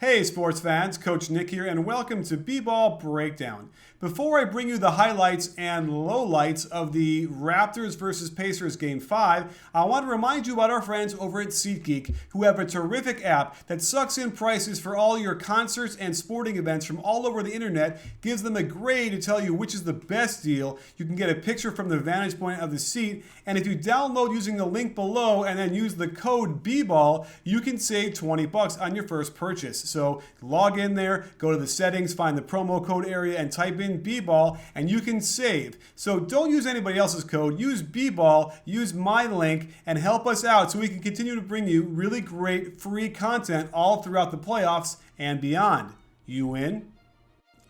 Hey sports fans, Coach Nick here and welcome to B-Ball Breakdown. Before I bring you the highlights and lowlights of the Raptors versus Pacers Game 5, I want to remind you about our friends over at SeatGeek who have a terrific app that sucks in prices for all your concerts and sporting events from all over the internet, gives them a grade to tell you which is the best deal. You can get a picture from the vantage point of the seat, and if you download using the link below and then use the code B-Ball, you can save $20 on your first purchase. So log in there, go to the settings, find the promo code area and type in B-Ball and you can save. So don't use anybody else's code, use B-Ball, use my link and help us out so we can continue to bring you really great free content all throughout the playoffs and beyond. You in?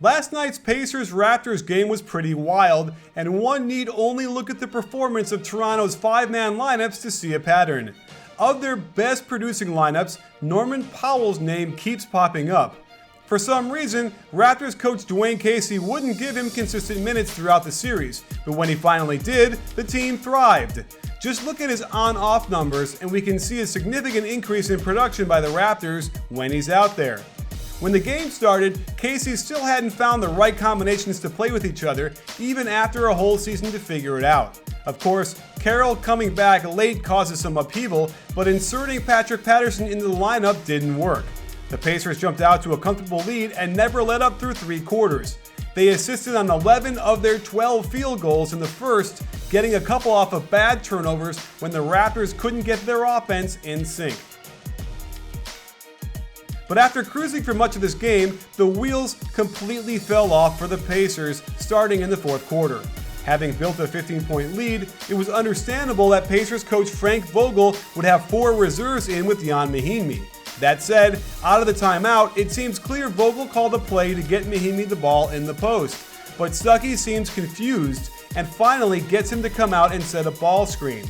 Last night's Pacers-Raptors game was pretty wild, and one need only look at the performance of Toronto's five-man lineups to see a pattern. Of their best producing lineups, Norman Powell's name keeps popping up. For some reason, Raptors coach Dwayne Casey wouldn't give him consistent minutes throughout the series, but when he finally did, the team thrived. Just look at his on-off numbers and we can see a significant increase in production by the Raptors when he's out there. When the game started, Casey still hadn't found the right combinations to play with each other, even after a whole season to figure it out. Of course, Carroll coming back late causes some upheaval, but inserting Patrick Patterson into the lineup didn't work. The Pacers jumped out to a comfortable lead and never let up through three quarters. They assisted on 11 of their 12 field goals in the first, getting a couple off of bad turnovers when the Raptors couldn't get their offense in sync. But after cruising for much of this game, the wheels completely fell off for the Pacers starting in the fourth quarter. Having built a 15-point lead, it was understandable that Pacers coach Frank Vogel would have four reserves in with Ian Mahinmi. That said, out of the timeout, it seems clear Vogel called a play to get Mahinmi the ball in the post. But Stuckey seems confused and finally gets him to come out and set a ball screen.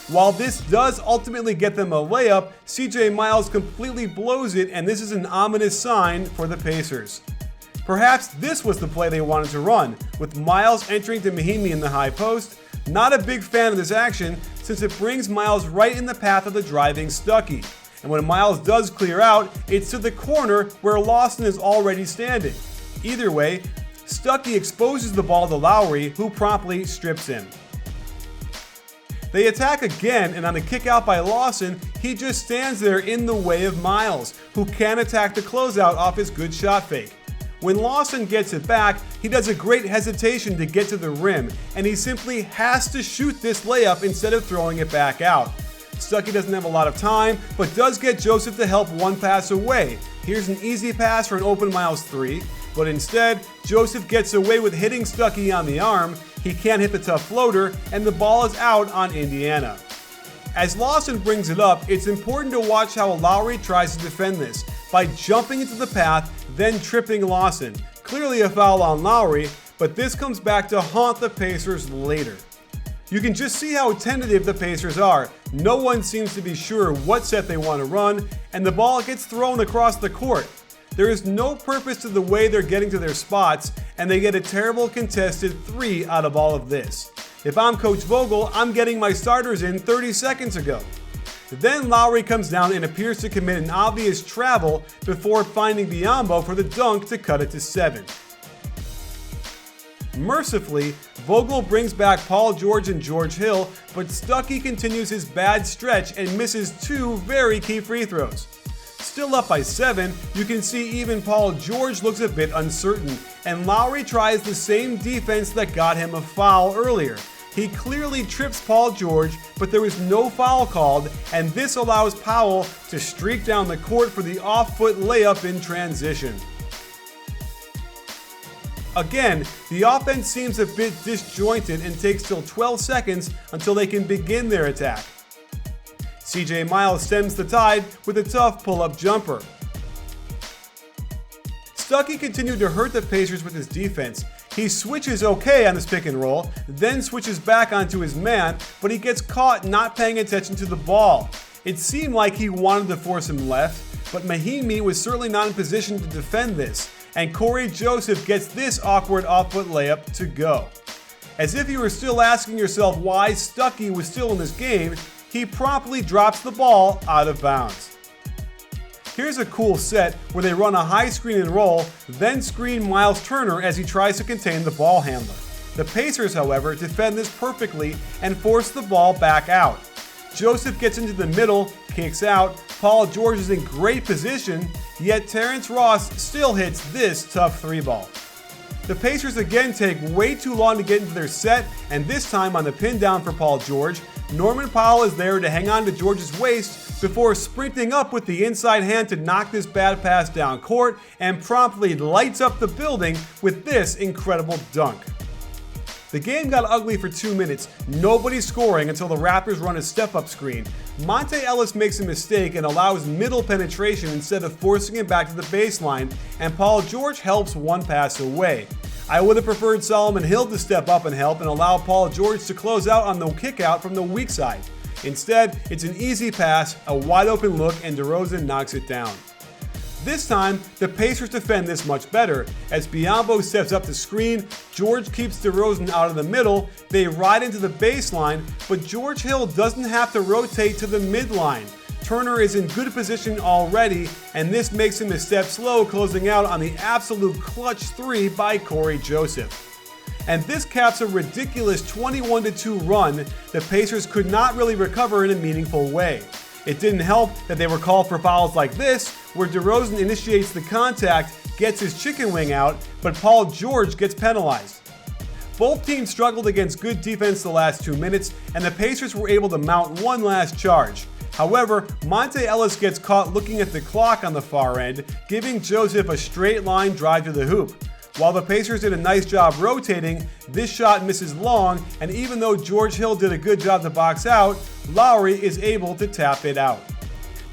While this does ultimately get them a layup, CJ Miles completely blows it, and this is an ominous sign for the Pacers. Perhaps this was the play they wanted to run, with Miles entering to Mahinmi in the high post. Not a big fan of this action since it brings Miles right in the path of the driving Stuckey. And when Miles does clear out, it's to the corner where Lawson is already standing. Either way, Stuckey exposes the ball to Lowry, who promptly strips him. They attack again, and on a kick out by Lawson, he just stands there in the way of Miles, who can attack the closeout off his good shot fake. When Lawson gets it back, he does a great hesitation to get to the rim, and he simply has to shoot this layup instead of throwing it back out. Stuckey doesn't have a lot of time, but does get Joseph to help one pass away. Here's an easy pass for an open Miles 3, but instead, Joseph gets away with hitting Stuckey on the arm. He can't hit the tough floater, and the ball is out on Indiana. As Lawson brings it up, it's important to watch how Lowry tries to defend this by jumping into the path, then tripping Lawson. Clearly a foul on Lowry, but this comes back to haunt the Pacers later. You can just see how tentative the Pacers are. No one seems to be sure what set they want to run, and the ball gets thrown across the court. There is no purpose to the way they're getting to their spots, and they get a terrible contested 3 out of all of this. If I'm Coach Vogel, I'm getting my starters in 30 seconds ago. Then Lowry comes down and appears to commit an obvious travel before finding Biyombo for the dunk to cut it to 7. Mercifully, Vogel brings back Paul George and George Hill, but Stuckey continues his bad stretch and misses 2 very key free throws. Still up by 7, you can see even Paul George looks a bit uncertain, and Lowry tries the same defense that got him a foul earlier. He clearly trips Paul George, but there was no foul called, and this allows Powell to streak down the court for the off-foot layup in transition. Again, the offense seems a bit disjointed and takes till 12 seconds until they can begin their attack. CJ Miles stems the tide with a tough pull-up jumper. Stuckey continued to hurt the Pacers with his defense. He switches okay on this pick and roll, then switches back onto his man, but he gets caught not paying attention to the ball. It seemed like he wanted to force him left, but Mahinmi was certainly not in position to defend this, and Corey Joseph gets this awkward off-foot layup to go. As if you were still asking yourself why Stuckey was still in this game, he promptly drops the ball out of bounds. Here's a cool set where they run a high screen and roll, then screen Miles Turner as he tries to contain the ball handler. The Pacers, however, defend this perfectly and force the ball back out. Joseph gets into the middle, kicks out, Paul George is in great position, yet Terrence Ross still hits this tough 3-ball. The Pacers again take way too long to get into their set, and this time on the pin down for Paul George, Norman Powell is there to hang on to George's waist before sprinting up with the inside hand to knock this bad pass down court and promptly lights up the building with this incredible dunk. The game got ugly for 2 minutes, nobody scoring until the Raptors run a step-up screen. Monte Ellis makes a mistake and allows middle penetration instead of forcing him back to the baseline, and Paul George helps one pass away. I would have preferred Solomon Hill to step up and help and allow Paul George to close out on the kickout from the weak side. Instead, it's an easy pass, a wide open look, and DeRozan knocks it down. This time, the Pacers defend this much better. As Biyombo steps up the screen, George keeps DeRozan out of the middle, they ride into the baseline, but George Hill doesn't have to rotate to the midline. Turner is in good position already, and this makes him a step slow, closing out on the absolute clutch 3 by Corey Joseph. And this caps a ridiculous 21-2 run the Pacers could not really recover in a meaningful way. It didn't help that they were called for fouls like this, where DeRozan initiates the contact, gets his chicken wing out, but Paul George gets penalized. Both teams struggled against good defense the last 2 minutes, and the Pacers were able to mount one last charge. However, Monte Ellis gets caught looking at the clock on the far end, giving Joseph a straight line drive to the hoop. While the Pacers did a nice job rotating, this shot misses long, and even though George Hill did a good job to box out, Lowry is able to tap it out.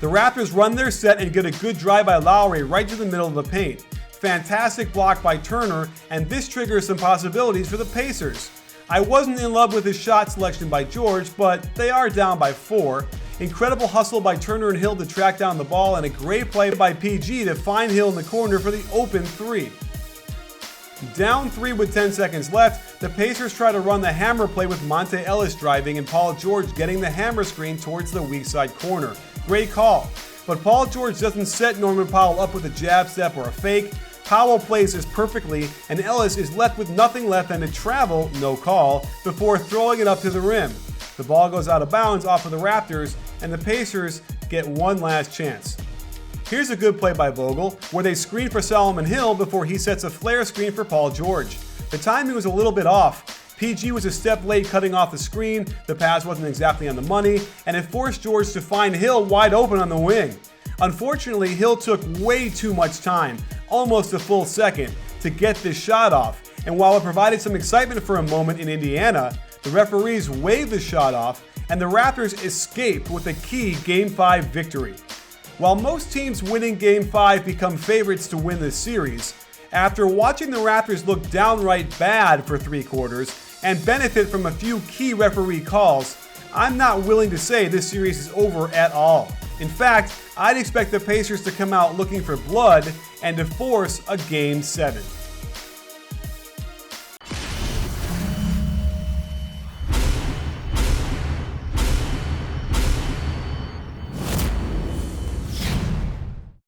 The Raptors run their set and get a good drive by Lowry right to the middle of the paint. Fantastic block by Turner, and this triggers some possibilities for the Pacers. I wasn't in love with his shot selection by George, but they are down by 4. Incredible hustle by Turner and Hill to track down the ball, and a great play by PG to find Hill in the corner for the open 3. Down 3 with 10 seconds left, the Pacers try to run the hammer play with Monte Ellis driving and Paul George getting the hammer screen towards the weak side corner. Great call. But Paul George doesn't set Norman Powell up with a jab step or a fake. Powell plays this perfectly, and Ellis is left with nothing left than to travel, no call, before throwing it up to the rim. The ball goes out of bounds off of the Raptors, and the Pacers get one last chance. Here's a good play by Vogel, where they screen for Solomon Hill before he sets a flare screen for Paul George. The timing was a little bit off. PG was a step late cutting off the screen, the pass wasn't exactly on the money, and it forced George to find Hill wide open on the wing. Unfortunately, Hill took way too much time, almost a full second, to get this shot off, and while it provided some excitement for a moment in Indiana, the referees waved the shot off, and the Raptors escaped with a key Game 5 victory. While most teams winning Game 5 become favorites to win this series, after watching the Raptors look downright bad for 3 quarters and benefit from a few key referee calls, I'm not willing to say this series is over at all. In fact, I'd expect the Pacers to come out looking for blood and to force a Game 7.